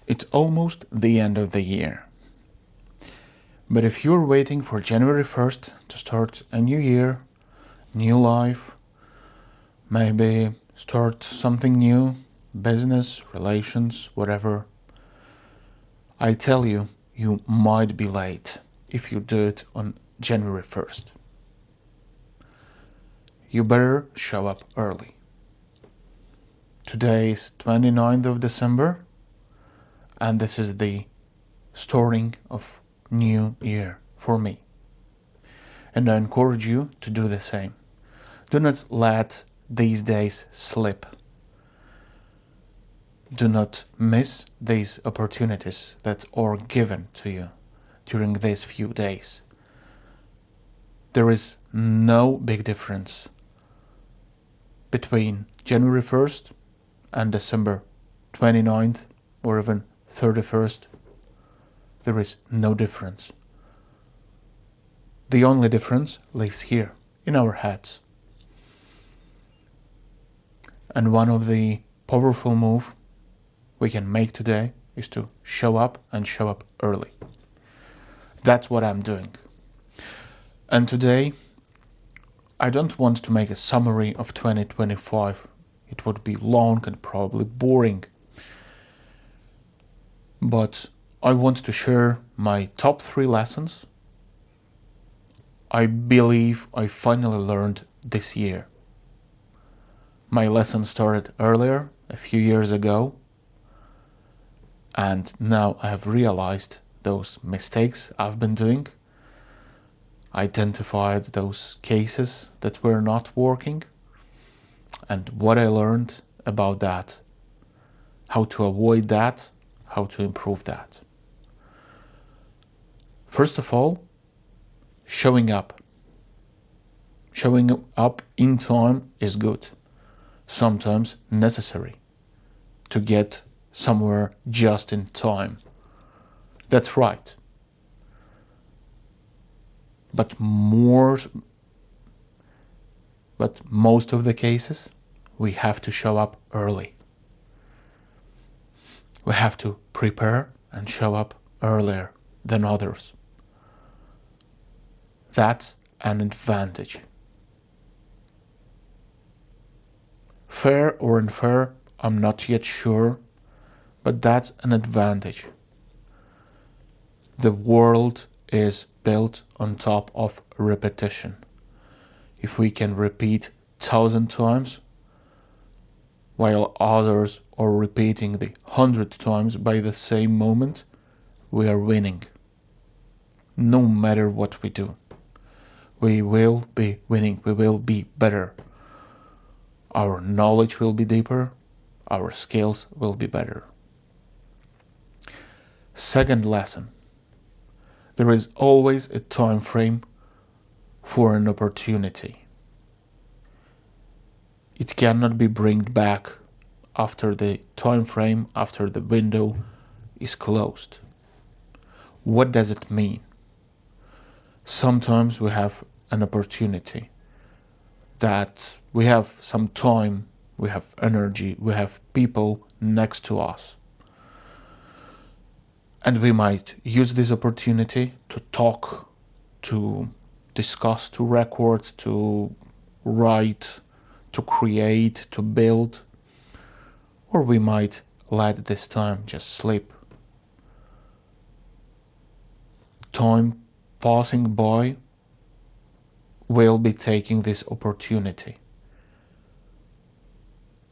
It's almost the end of the year. But if you're waiting for January 1st to start a new year, new life, maybe start something new, business, relations, whatever, I tell you, you might be late if you do it on January 1st. You better show up early. Today is 29th of December, and this is the starting of new year for me. And I encourage you to do the same. Do not let these days slip. Do not miss these opportunities that are given to you during these few days. There is no big difference between January 1st and December 29th or even 31st. There is no difference. The only difference lives here in our heads. And one of the powerful moves we can make today is to show up and show up early. That's what I'm doing. And today, I don't want to make a summary of 2025. It would be long and probably boring. But I want to share my top 3 lessons I believe I finally learned this year. My lesson started earlier, a few years ago, and now I have realized those mistakes I've been doing, identified those cases that were not working, and what I learned about that, how to avoid that, how to improve that. First of all, showing up. Showing up in time is good, sometimes necessary to get somewhere just in time. That's right. But most of the cases, we have to show up early. We have to prepare and show up earlier than others. That's an advantage. Fair or unfair, I'm not yet sure, but that's an advantage. The world is built on top of repetition. If we can repeat 1,000 times, while others are repeating the 100 times by the same moment, we are winning. No matter what we do, we will be winning, we will be better. Our knowledge will be deeper, our skills will be better. Second lesson. There is always a time frame for an opportunity. It cannot be brought back after the time frame, after the window is closed. What does it mean? Sometimes we have an opportunity that we have some time, we have energy, we have people next to us. And we might use this opportunity to talk, to discuss, to record, to write, to create, to build, or we might let this time just slip. Time passing by will be taking this opportunity.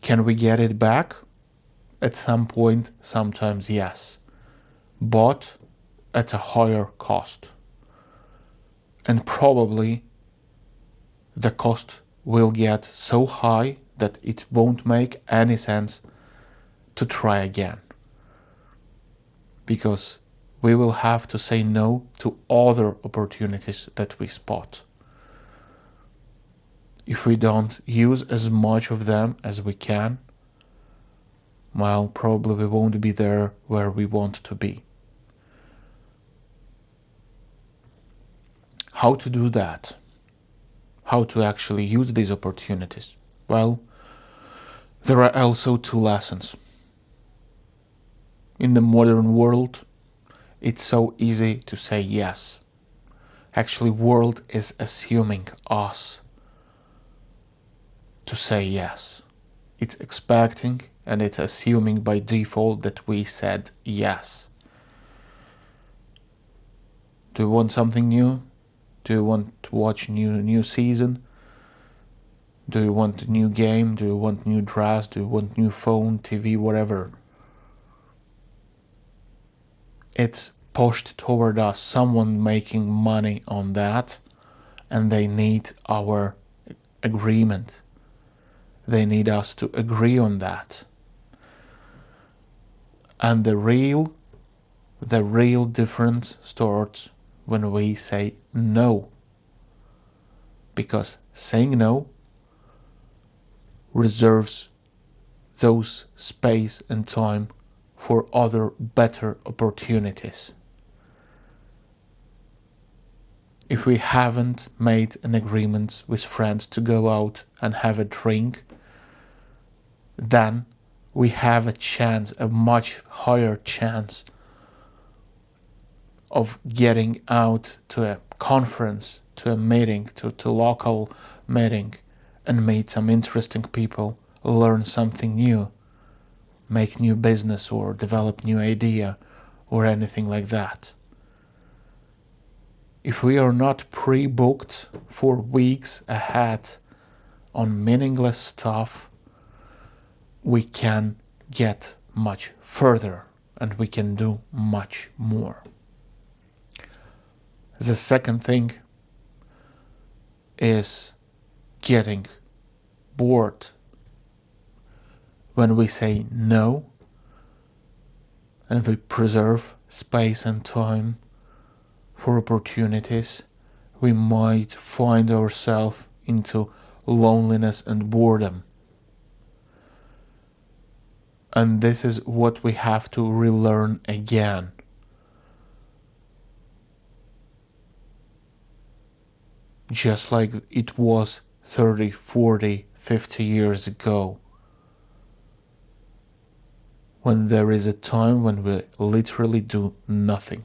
Can we get it back? At some point, sometimes yes, but at a higher cost. And probably the cost will get so high that it won't make any sense to try again. Because we will have to say no to other opportunities that we spot. If we don't use as much of them as we can, well, probably we won't be there where we want to be. How to do that? How to actually use these opportunities? Well, there are also 2 lessons. in the modern world, it's so easy to say yes. Actually, world is assuming us to say yes. It's expecting and it's assuming by default that we said yes. Do you want something new? Do you want to watch new season? Do you want a new game? Do you want new dress? Do you want new phone, TV, whatever? It's pushed toward us, someone making money on that, and they need our agreement. They need us to agree on that. And the real difference starts when we say no. Because saying no reserves those space and time for other better opportunities. If we haven't made an agreement with friends to go out and have a drink, then we have a chance, a much higher chance of getting out to a conference, to a meeting, to local meeting, and meet some interesting people, learn something new, make new business or develop new idea or anything like that. If we are not pre-booked for weeks ahead on meaningless stuff, we can get much further and we can do much more. The second thing is getting bored. When we say no and we preserve space and time for opportunities, we might find ourselves into loneliness and boredom. And this is what we have to relearn again. Just like it was 30, 40, 50 years ago. When there is a time when we literally do nothing.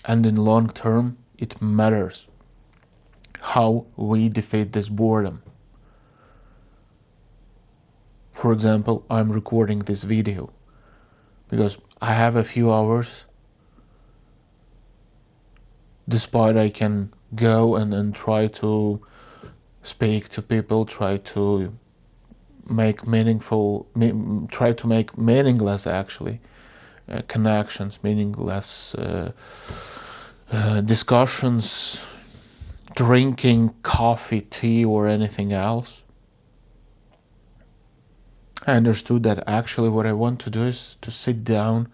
And in long term, it matters how we defeat this boredom. For example, I'm recording this video because I have a few hours. Despite I can go and try to speak to people, try to make meaningless actually connections, meaningless discussions, drinking coffee, tea, or anything else. I understood that actually what I want to do is to sit down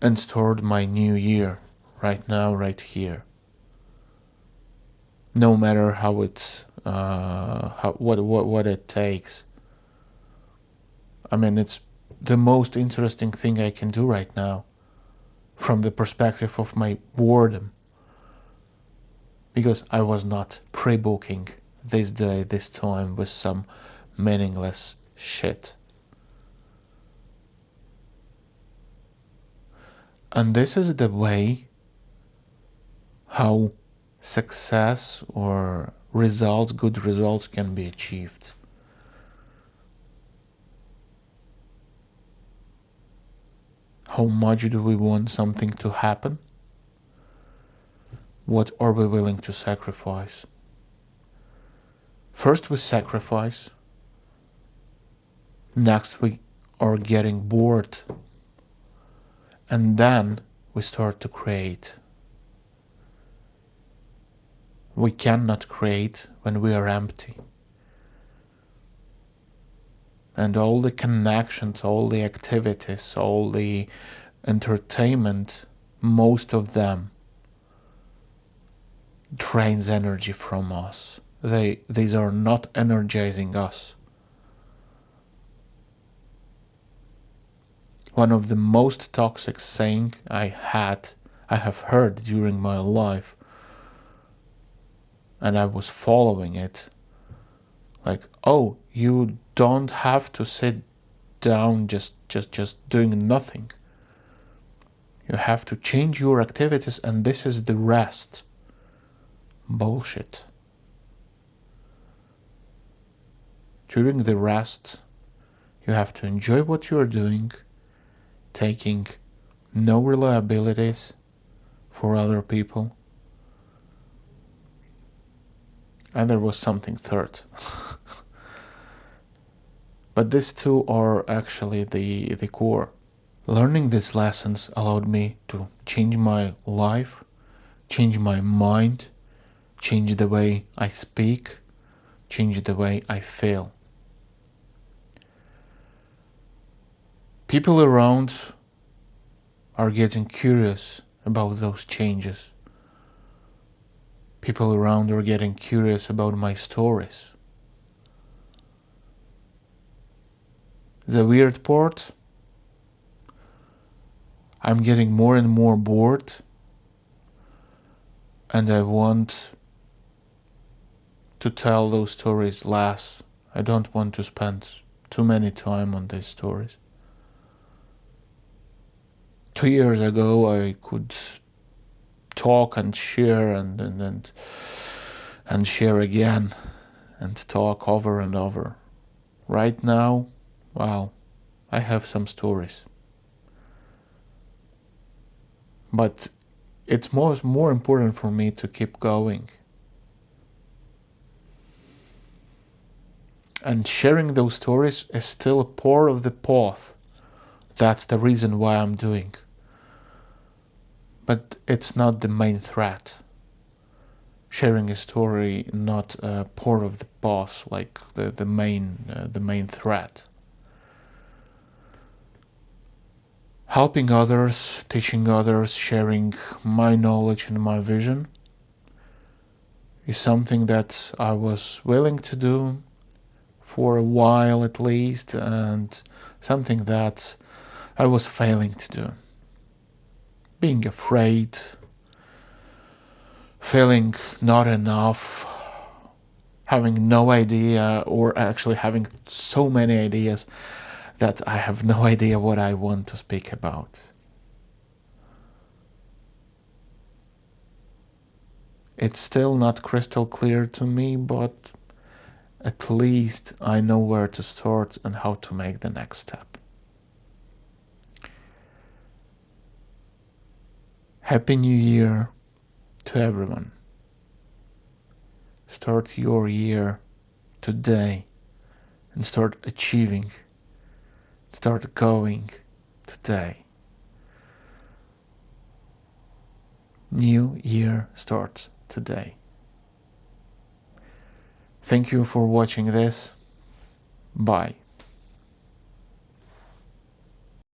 and start my new year right now, right here. No matter how it's what it takes. I mean, it's the most interesting thing I can do right now from the perspective of my boredom, because I was not pre-booking this day, this time with some meaningless shit. And this is the way how success or results, good results, can be achieved. How much do we want something to happen? What are we willing to sacrifice? First we sacrifice, next we are getting bored, and then we start to create. We cannot create when we are empty. And all the connections, all the activities, all the entertainment, most of them drains energy from us. These are not energizing us. One of the most toxic saying I have heard during my life, and I was following it, like, oh, you don't have to sit down just doing nothing. You have to change your activities, and this is the rest. Bullshit. During the rest, you have to enjoy what you are doing, taking no reliabilities for other people. And there was something third. But these two are actually the core. Learning these lessons allowed me to change my life, change my mind, change the way I speak, change the way I feel. People around are getting curious about those changes. People around are getting curious about my stories. The weird part, I'm getting more and more bored, and I want to tell those stories less. I don't want to spend too many time on these stories. 2 years ago, I could talk and share and share again and talk over and over. Right now, well, I have some stories. But it's more important for me to keep going. And sharing those stories is still a part of the path. That's the reason why I'm doing. But it's not the main threat. Sharing a story not part of the path, like the main threat. Helping others, teaching others, sharing my knowledge and my vision is something that I was willing to do for a while at least, and something that I was failing to do. Being afraid, feeling not enough, having no idea, or actually having so many ideas that I have no idea what I want to speak about. It's still not crystal clear to me, but at least I know where to start and how to make the next step. Happy New Year to everyone. Start your year today and start achieving. Start going today. New year starts today. Thank you for watching this. Bye.